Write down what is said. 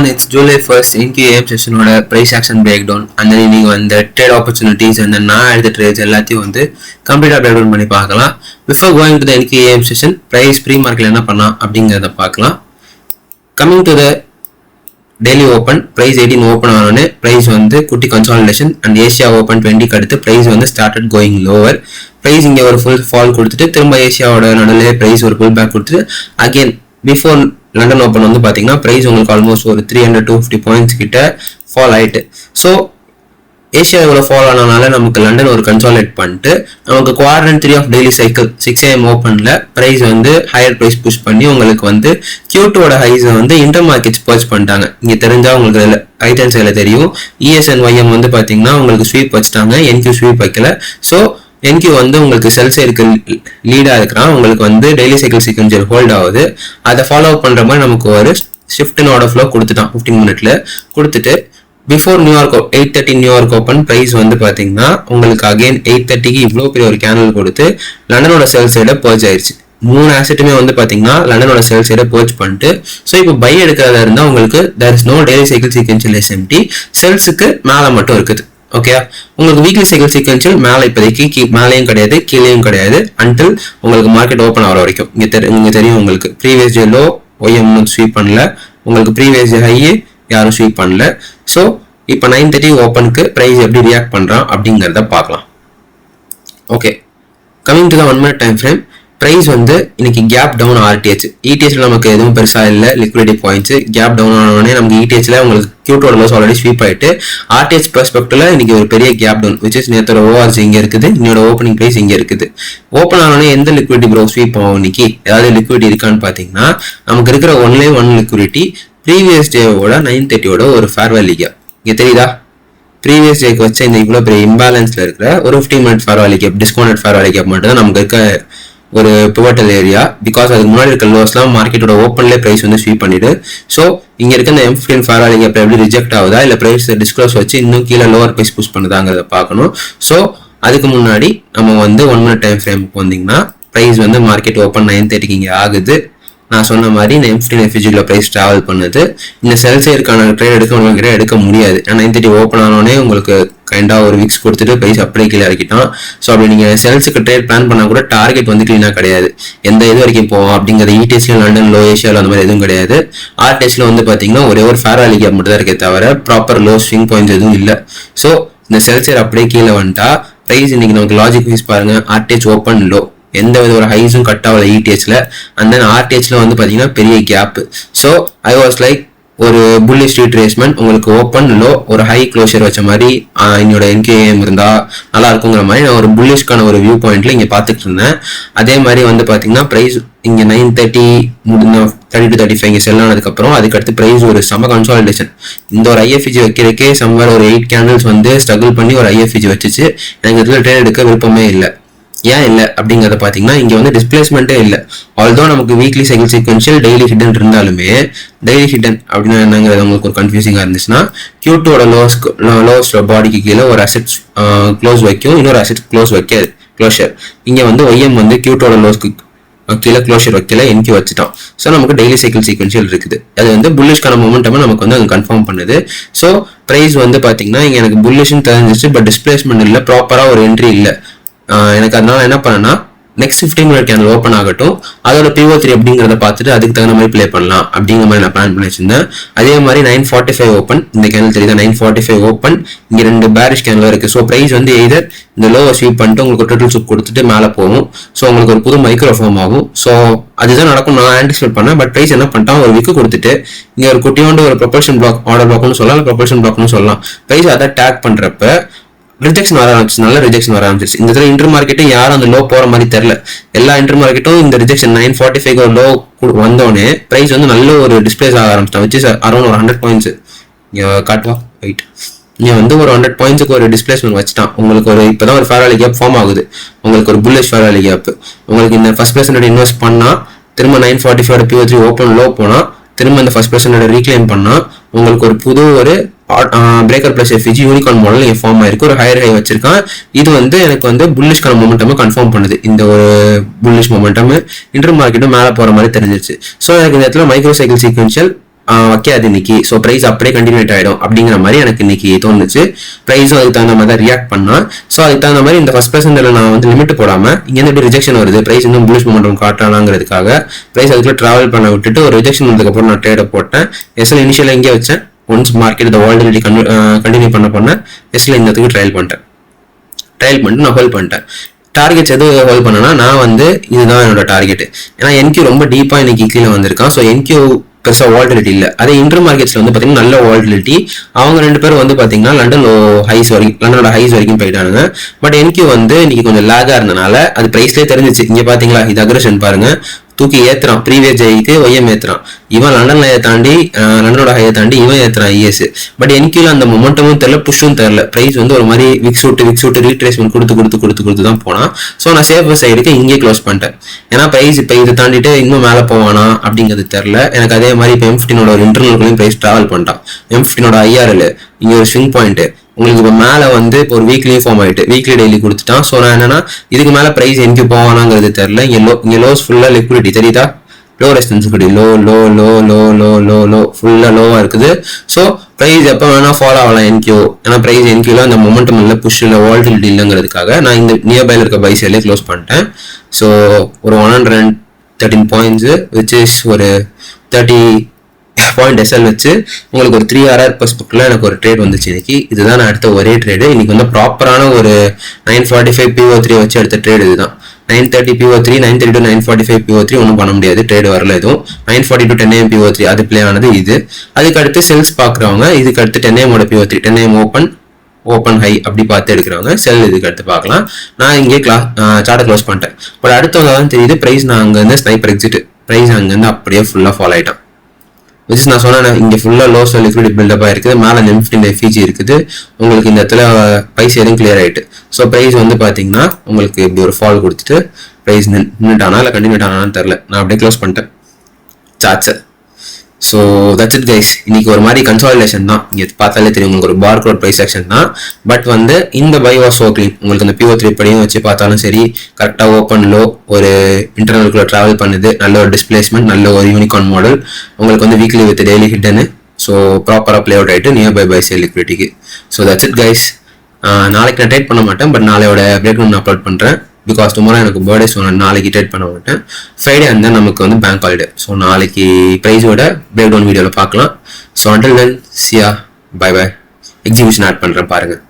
everyone, it's July 1st NQAM session price action breakdown and then நீங்க வந்து trade opportunities and then நான் எடுத்த trades எல்லாத்தையும் வந்து கம்ப்ளீட்டா breakdown பண்ணி பார்க்கலாம். Before going to the NQAM session, price pre-market என்ன பண்ணலாம் அப்படிங்கறத பார்க்கலாம். Coming to the daily open, price 18 open ஆனோனே price வந்து குட்டி consolidation and Asia open 20 அடுத்து price வந்து started going lower. Price இங்க ஒரு full fall கொடுத்துட்டு திரும்ப ஏசியாவோட நடுவுல price ஒரு pull back கொடுத்துட்டு again before London Open வந்து பாத்தீங்கன்னா price உங்களுக்கு ஆல்மோஸ்ட் ஒரு 300 to 50 பாயிண்ட்ஸ் கிட்ட ஃபால் ஆயிட்டு. ஸோ ஏசியா இவ்வளவு ஃபால் ஆனனால நமக்கு லண்டன் ஒரு கன்சாலிடேட் பண்ணிட்டு நமக்கு quadrant 3 of daily cycle 6 AM ஓப்பன்ல பிரைஸ் வந்து ஹையர் பிரைஸ் புஷ் பண்ணி உங்களுக்கு வந்து Q2 ஹைஸ் வந்து இன்டர் மார்க்கெட்ஸ் பர்ச் பண்ணிட்டாங்க. இங்க தெரிஞ்சா உங்களுக்கு ரைட் ஹேண்ட் சைடுல தெரியும். ESNYM வந்து பாத்தீங்கன்னா உங்களுக்கு ஸ்வீப் வச்சுட்டாங்க, NQ ஸ்வீப் வைக்கல. ஸோ NQ வந்து உங்களுக்கு செல் சைடுக்கு லீடா இருக்கிறான், உங்களுக்கு வந்து டெய்லி சைக்கிள் சீக்வென்ஷியல் ஹோல்ட் ஆகுது. அதை ஃபாலோ பண்ற மாதிரி நமக்கு ஒரு ஷிஃப்ட் இன் ஆர்டர் ஃப்ளோ கொடுத்துட்டான் 15 மினிட்ல கொடுத்துட்டு before New York 8:30 New York open price வந்து பாத்தீங்கன்னா உங்களுக்கு அகைன் 8:30க்கு இவ்வளோ பெரிய ஒரு கேனல் கொடுத்து லண்டனோட செல் சைடை பர்ச் ஆயிடுச்சு. 3 ஆசெட்டுமே வந்து பாத்தீங்கன்னா லண்டனோட செல் சைடை பர்ச் பண்ணிட்டு ஸோ இப்போ பை எடுக்கிறதா இருந்தா உங்களுக்கு there is no daily cycle sequential SMT, செல்ஸுக்கு மேல மட்டும் இருக்குது. ஓகே, உங்களுக்கு வீக்லி சைக்கிள் சீக்வென்ஷியல் மேலே இப்போதைக்கு மேலேயும் கிடையாது கீழேயும் கிடையாது அன்டில் உங்களுக்கு மார்க்கெட் ஓப்பன் ஆகிற வரைக்கும். இங்கே தெரியும் உங்களுக்கு previous day low OM sweep பண்ணல, உங்களுக்கு ப்ரீவியஸ் டே ஹை யாரும் ஸ்வீப் பண்ணல. ஸோ இப்போ 9:30 ஓப்பனுக்கு ப்ரைஸ் எப்படி ரியாக்ட் பண்ணுறான் அப்படிங்கிறத பார்க்கலாம். Okay, coming to the 1 minute time frame. Price வந்து இன்னைக்கு கேப் டவுன் RTH. ETHல நமக்கு எதுவும் பெருசா இல்லை, லிக்விடிட்டி பாயிண்ட்ஸ் கேப் டவுன் ஆனோடனே நமக்கு ETHல உங்களுக்கு Q2 லோஸ் ஆல்ரெடி ஸ்வீப் ஆயிட்டு RTH பெர்ஸ்பெக்டிவ்ல இன்னைக்கு ஒரு பெரிய கேப் டவுன் விச் இஸ் நேத்தோட ORC இங்க இருக்குது, இன்னோட ஓப்பனிங் பிரைஸ் இங்க இருக்குது. ஓப்பன் ஆனோடனே எந்த லிக்விடிட்டி ப்ரோ ஸ்வீப் ஆகும் இன்னைக்கு, ஏதாவது லிக்விடிட்டி இருக்கான்னு பாத்தீங்கன்னா நமக்கு இருக்கிற ஒன்லே ஒன் லிக்விடிட்டி ப்ரீவியஸ் டேவோட 9:30 ஒரு ஃபேர் வேல்யூ கேப் இங்க தெரியுதா. ப்ரீவியஸ் டேக்கு வச்ச இந்த இவ்வளவு பெரிய இம்பேலன்ஸ்ல இருக்கிற ஒரு 15 minute fair value gap, discounted fair value gap மட்டும் தான் நமக்கு இருக்க ஒரு பிவட்டல் ஏரியா. பிகாஸ் அதுக்கு முன்னாடி இருக்க லோஸ்லாம் மார்க்கெட்டோட ஓப்பன்லேயே பிரைஸ் வந்து ஸ்வீப் பண்ணிடு. ஸோ இங்க இருக்க இந்த M15 ஃபேர் வேல்யூ கேப் எப்படி ரிஜெக்ட் ஆகுதா இல்லை பிரைஸ் டிஸ்க்ளோஸ் வச்சு இன்னும் கீழே லோவர் பிரைஸ் புஷ் பண்ணுதாங்கிறத பார்க்கணும். ஸோ அதுக்கு முன்னாடி நம்ம வந்து 1 minute டைம் ஃப்ரேமுக்கு வந்தீங்கன்னா பிரைஸ் வந்து மார்க்கெட் ஓப்பன் 9:30க்கு இங்கே ஆகுது. நான் சொன்ன மாதிரி இந்த M15 FGல பிரைஸ் டிராவல் பண்ணுது. இந்த செல்சேருக்கான ட்ரேட் எடுக்க முடியாது. 9:30 ஓப்பன் ஆனோடனே உங்களுக்கு கைண்டா ஒரு விக்ஸ் கொடுத்துட்டு பிரைஸ் அப்படியே கீழே இறக்கிட்டான். ஸோ அப்படி நீங்க செல்ஸுக்கு ட்ரேட் பிளான் பண்ணா கூட டார்கெட் வந்து கிளீனா கிடையாது. எந்த இது வரைக்கும் போவோம் அப்படிங்கிறது ETHல லண்டன் லோ ஏஷியாவில் அந்த மாதிரி எதுவும் கிடையாது. RTHல வந்து பாத்தீங்கன்னா ஒரே ஒரு ஃபேர் வேல்யூ கேப் மட்டும் தான் இருக்கே தவிர ப்ராப்பர் லோ ஸ்விங் பாயிண்ட்ஸ் எதுவும் இல்லை. ஸோ இந்த செல்சேர் அப்படியே கீழே வந்துட்டா பிரைஸ் இன்னைக்கு நமக்கு லாஜிக் வைஸ் பாருங்க, RTH ஓப்பன் லோ, எந்த வித ஒரு ஹைஸும் கட் ஆகல ETHல. அண்ட் தென் RTHல வந்து பாத்தீங்கன்னா பெரிய gap. So I was like ஒரு புல்லிஷ் ரீட்ரேஸ்மெண்ட், உங்களுக்கு ஓப்பன் லோ ஒரு ஹை க்ளோஷர் வச்ச மாதிரி என்னோட NQAM இருந்தா நல்லா இருக்குங்கிற மாதிரி நான் ஒரு புல்லிஷ்கான ஒரு வியூ பாயிண்ட்ல இங்க பாத்துட்டு இருந்தேன். அதே மாதிரி வந்து பாத்தீங்கன்னா பிரைஸ் இங்க 9:30 30 to 35 இங்க செல் ஆனதுக்கு அப்புறம் அதுக்கடுத்து பிரைஸ் ஒரு சம கன்சாலிடேஷன். இந்த ஒரு IFG வைக்கிறதுக்கே சம்வேர் ஒரு 8 கேண்டில்ஸ் வந்து ஸ்ட்ரகிள் பண்ணி ஒரு IFG வச்சுச்சு. எனக்கு இதுல ட்ரேட் எடுக்க விருப்பமே இல்லை. ஏன் இல்லை அப்படிங்கிறத பார்த்தீங்கன்னா இங்கே வந்து டிஸ்பிளேஸ்மெண்ட்டே இல்லை. ஆல்தோ நமக்கு weekly cycle sequential daily hidden இருந்தாலுமே டெய்லி ஹிடன் அப்படின்னா என்னங்கிறது உங்களுக்கு ஒரு கன்ஃபியூசிங்காக இருந்துச்சுன்னா Q2 லோஸ் பாடிக்கு கீழே ஒரு அசெட் க்ளோஸ் வைக்கும், இன்னொரு அசெட் க்ளோஸ் வைக்காது க்ளோஷர். இங்கே வந்து OM வந்து Q2 லோஸ்க்கு கீழே க்ளோஷர் வைக்கல, NQ வச்சுட்டான். ஸோ நமக்கு டெய்லி சைக்கிள் சீக்வென்ஷியல் இருக்குது. அது வந்து புல்லிஷ்கான மொமெண்டம் நமக்கு வந்து அது கன்ஃபார்ம் பண்ணுது. ஸோ ப்ரைஸ் வந்து பார்த்தீங்கன்னா இங்கே எனக்கு புல்லிஷ்னு தெரிஞ்சிச்சு, பட் டிஸ்பிளேஸ்மெண்ட் இல்லை, ப்ராப்பராக ஒரு என்ட்ரி இல்லை. எனக்கு அதனால என்ன பண்ணேன்னா நெக்ஸ்ட் 15 மினிட் கேண்டில் ஓப்பன் ஆகட்டும், அதோட PO3 அப்படிங்கிறத பார்த்துட்டு அதுக்கு தகுந்த மாதிரி ப்ளே பண்ணலாம் அப்படிங்கிற மாதிரி நான் பிளான் பண்ணி வச்சிருந்தேன். அதே மாதிரி 9:45 ஓப்பன், இந்த கேண்டில் தெரியுதா 9:45 ஓப்பன், இங்க 2 பேரிஷ் கேண்டில் இருக்கு. ஸோ பிரைஸ் வந்து எய்தர் இந்த லோவை ஸ்வீப் பண்ணிட்டு உங்களுக்கு டோட்டல் சூப் கொடுத்துட்டு மேலே போகும். ஸோ உங்களுக்கு ஒரு புது மைக்ரோஃபார்ம் ஆகும். ஸோ அதுதான் நடக்கும் நான் ஆன்டிசிபேட் பண்ணேன். பட் பிரைஸ் என்ன பண்ணிட்டான், ஒரு விக்கு கொடுத்துட்டு இங்க ஒரு குட்டியோண்டு ஒரு ப்ரொபல்ஷன் பிளாக், ஆர்டர் பிளாக்னு சொல்லலாம், ப்ரொபல்ஷன் பிளாக்னு சொல்லலாம். பிரைஸ் அதை டேக் பண்றப்ப ரிஜெக்ஷன் வர ஆரம்பிச்சு, நல்ல ரிஜெக்ஷன் வர ஆரம்பிச்சிருச்சு. இந்த இடத்துல இன்டர் மார்க்கெட்டும் யாரும் அந்த லோ போற மாதிரி தெரியல. எல்லா இன்டர் மார்க்கெட்டும் இந்த ரிஜெக்ஷன் 9:45 ஒரு லோ வந்தோடனே பிரைஸ் வந்து நல்ல ஒரு டிஸ்பிளேஸ் ஆக ஆரம்பிச்சிட்டான். வச்சு அரௌண்ட் ஒரு 100 பாயிண்ட்ஸ் இங்க காட்டுவா ரைட், இங்க வந்து ஒரு 100 பாயிண்ட்ஸுக்கு ஒரு டிஸ்பிளேஸ்மெண்ட் வச்சுட்டான். உங்களுக்கு ஒரு இப்பதான் ஒரு ஃபேர் வேல்யூ கேப் ஃபார்ம் ஆகுது, உங்களுக்கு ஒரு புல்லிஷ் ஃபேர் வேல்யூ கேப். உங்களுக்கு இந்த ஃபர்ஸ்ட் பர்சன்ட் இன்வெஸ்ட் பண்ணா திரும்ப 9:45 PO3 ஓப்பன் லோ போனா திரும்ப இந்த ஃபர்ஸ்ட் பர்சன்ட் ரீக்ளைம் பண்ணா உங்களுக்கு ஒரு புது ஒரு breaker plus FG unicorn model இங்கே ஃபார்ம் ஆயிருக்கு, ஒரு ஹையர் ஹை வச்சிருக்கான். இது வந்து எனக்கு வந்து புல்லிஷ்கான மொமெண்டம் கன்ஃபார்ம் பண்ணுது. இந்த ஒரு புல்லிஷ் மொமெண்டம் இன்டர் மார்க்கெட்டும் மேலே போற மாதிரி தெரிஞ்சிருச்சு. ஸோ எனக்கு இந்த இடத்துல மைக்ரோ சைக்கிள் சீக்வென்ஷியல் வைக்காது இன்னைக்கு. ஸோ ப்ரைஸ் அப்படியே கண்டினியூட் ஆகிடும் அப்படிங்கிற மாதிரி எனக்கு இன்னைக்கு தோணுச்சு. ப்ரைஸும் அதுக்கு தகுந்த மாதிரி தான் ரியாக்ட் பண்ணா. ஸோ அதுக்கு தகுந்த மாதிரி இந்த ஃபர்ஸ்ட் பர்சன்ட்ல நான் வந்து லிமிட் போடாமல் இங்கேருந்து எப்படி ரிஜெக்ஷன் வருது, ப்ரைஸ் இன்னும் புல்லிஷ் மொமெண்டம் காட்டலாங்கிறதுக்காக ப்ரைஸ் அதுக்குள்ள ட்ராவல் பண்ண விட்டுட்டு ஒரு ரிஜெக்ஷன் வந்ததுக்கப்புறம் நான் ட்ரேடை போட்டேன். எஸ்எல் இனிஷியலாக இங்கே வச்சேன். ஒன்ஸ் மார்க்கெட் இந்த வாலட்டிலிட்டி கண்டினியூ பண்ண எஸ்எல் இந்த இடத்துக்கு ட்ரையல் பண்ணிட்டு நான் ஹோல்ட் பண்ணிட்டேன். டார்கெட்ஸ் எது ஹோல்ட் பண்ணனா நான் வந்து இதுதான் என்னோட டார்கெட். ஏன்னா என்கியூ ரொம்ப டீப்பா இன்னைக்கு கீழே வந்திருக்கான். ஸோ என்கியூ பெருசாக வால்டிலிட்டி இல்லை. அதே இன்டர் மார்க்கெட்ஸ்ல வந்து பார்த்தீங்கன்னா நல்ல வால்டிலிட்டி. அவங்க 2 பேரும் வந்து பார்த்தீங்கன்னா லண்டனோட ஹைஸ் வரைக்கும் போயிட்டானுங்க. பட் என்கியூ வந்து இன்னைக்கு கொஞ்சம் லேகா இருந்தனால அது பிரைஸ்லேயே தெரிஞ்சிச்சு. இங்க பாத்தீங்களா, இது அக்ரஷன் பாருங்க, தூக்கி ஏத்துறான். Previous ஜெயிக்கு YM ஏத்துறான். இவன் லண்டனோட ஹையை தாண்டி இவன் ஏத்துறான் இஎஸ். பட் என்கியூல அந்த மொமெண்டமும் தெரியல, புஷும் தெரியல. பிரைஸ் வந்து ஒரு மாதிரி விக்ஸ் விட்டு ரீட்ரேஸ்மெண்ட் கொடுத்து தான் போனான். ஸோ நான் சேஃபர் சைடுக்கு இங்கே க்ளோஸ் பண்ணிட்டேன். ஏன்னா பிரைஸ் இப்போ இதை தாண்டிட்டு இன்னும் மேலே போவானா அப்படிங்கிறது தெரியல எனக்கு. அதே மாதிரி இப்போ M15 ஒரு இன்டர்னல் பிரைஸ் டிராவல் பண்ணிட்டான். M15 IRL இங்கே ஒரு ஸ்விங் பாயிண்ட் உங்களுக்கு இப்போ மேலே வந்து இப்போ ஒரு வீக்லியும் ஃபார்ம் ஆகிட்டு வீக்லி டெய்லி கொடுத்துட்டான். ஸோ நான் என்னன்னா இதுக்கு மேலே ப்ரைஸ் எங்கே போவானாங்கிறது தெரியல. இங்கே லோஸ் ஃபுல்லாக லிக்விடிட்டி தெரியுதா, low resistance low low low low low low low ஃபுல்லாக லோவாக இருக்குது. ஸோ ப்ரைஸ் எப்போ வேணால் ஃபாலோ ஆகலாம் என்கியூ. ஏன்னா ப்ரைஸ் என்கியூல அந்த மொமெண்டம் இல்லை, புஷ் இல்லை, வால்டிலிட்டி இல்லைங்கிறதுக்காக நான் இந்த நியர்பைல இருக்க பை சைட்லேயே க்ளோஸ் பண்ணிட்டேன். ஸோ ஒரு 113 பாயிண்ட்ஸு விச் இஸ் ஒரு 30 பாயிண்ட் எஸ்எல் வச்சு உங்களுக்கு ஒரு 3 பெர்ஸ்பெக்டிவ்ல எனக்கு ஒரு ட்ரேட் வந்துச்சு இன்னைக்கு. இதுதான் நான் எடுத்த ஒரே ட்ரேடு. இன்னைக்கு வந்து ப்ராப்பரான ஒரு 945 PO3 வச்சு எடுத்த ட்ரேடு இதுதான். 930 PO3, 930 to 945 PO3 ஒன்றும் பண்ண முடியாது, ட்ரேடு வரல எதுவும். 940 to 10 AM PO3 அது பிளே ஆனது இது. அதுக்கு அடுத்து செல்ஸ் பார்க்குறவங்க இதுக்கு அடுத்து 10 AM PO3, 10 AM open high அப்படி பார்த்து எடுக்கிறவங்க செல் இதுக்கு அடுத்து பார்க்கலாம். நான் இங்கே சார்ட்டை க்ளோஸ் பண்ணிட்டேன். பட் அடுத்தவங்க தான் தெரியுது ப்ரைஸ் நான் அங்கேருந்து ஸ்னைப்பர் எக்ஸிட் ப்ரைஸ் அங்கேருந்து அப்படியே ஃபுல்லாக ஃபாலோ ஆகிட்டான். விச் நான் சொன்னேன் இங்கே ஃபுல்லாக லோஸ் லிக்விடிட்டி பில்டப் ஆகிருக்குது. மேலே M15 FEG இருக்குது. உங்களுக்கு இந்த இடத்துல ப்ரைஸ் எதுவும் கிளியர் ஆகிட்டு. ஸோ ப்ரைஸ் வந்து பார்த்தீங்கன்னா உங்களுக்கு இப்படி ஒரு ஃபால் கொடுத்துட்டு ப்ரைஸ் நின்றுட்டானா இல்லை கண்டினியூ ஆனான்னு தெரில. நான் அப்படியே க்ளோஸ் பண்ணிட்டேன் சார்ட்ஸை. So that's it guys. இன்னைக்கு ஒரு மாதிரி கன்சாலிடேஷன் தான். இங்கே பார்த்தாலே தெரியும் உங்களுக்கு ஒரு பார் கோட் ப்ரைஸ் ஆக்ஷன் தான். பட் வந்து இந்த பை வாஸ் சோ க்ளீன். உங்களுக்கு அந்த PO3 படியும் வச்சு பார்த்தாலும் சரி, கரெக்டாக ஓப்பன் லோ ஒரு இன்டர்னலுக்குள்ள ட்ராவல் பண்ணுது, நல்ல ஒரு டிஸ்பிளேஸ்மெண்ட், நல்ல ஒரு யூனிகார்ன் மாடல். உங்களுக்கு வந்து வீக்லி வித் டெய்லி ஹிட்டனு. ஸோ ப்ராப்பராக பிளே அவுட் ஆகிட்டு நியர் பை சேல் லிக்விடிட்டிக்கு. So that's it guys. நாளைக்கு நான் ட்ரேட் பண்ண மாட்டேன். பட் நாளையோட பிரேக் நான் அப்லோட் பண்ணுறேன். பிகாஸ் டுமாரோ எனக்கு பர்த்டே. ஸோ நான் நாளைக்கு ட்ரேட் பண்ண மாட்டேன். ஃப்ரைடே அந்த நமக்கு வந்து பேங்க் ஹாலிடே. ஸோ நாளைக்கு ப்ரைஸோட பிரேக் டவுன் வீடியோவில் பார்க்கலாம். So until then see ya bye bye. Exhibition add பண்ணுறேன் பாருங்கள்.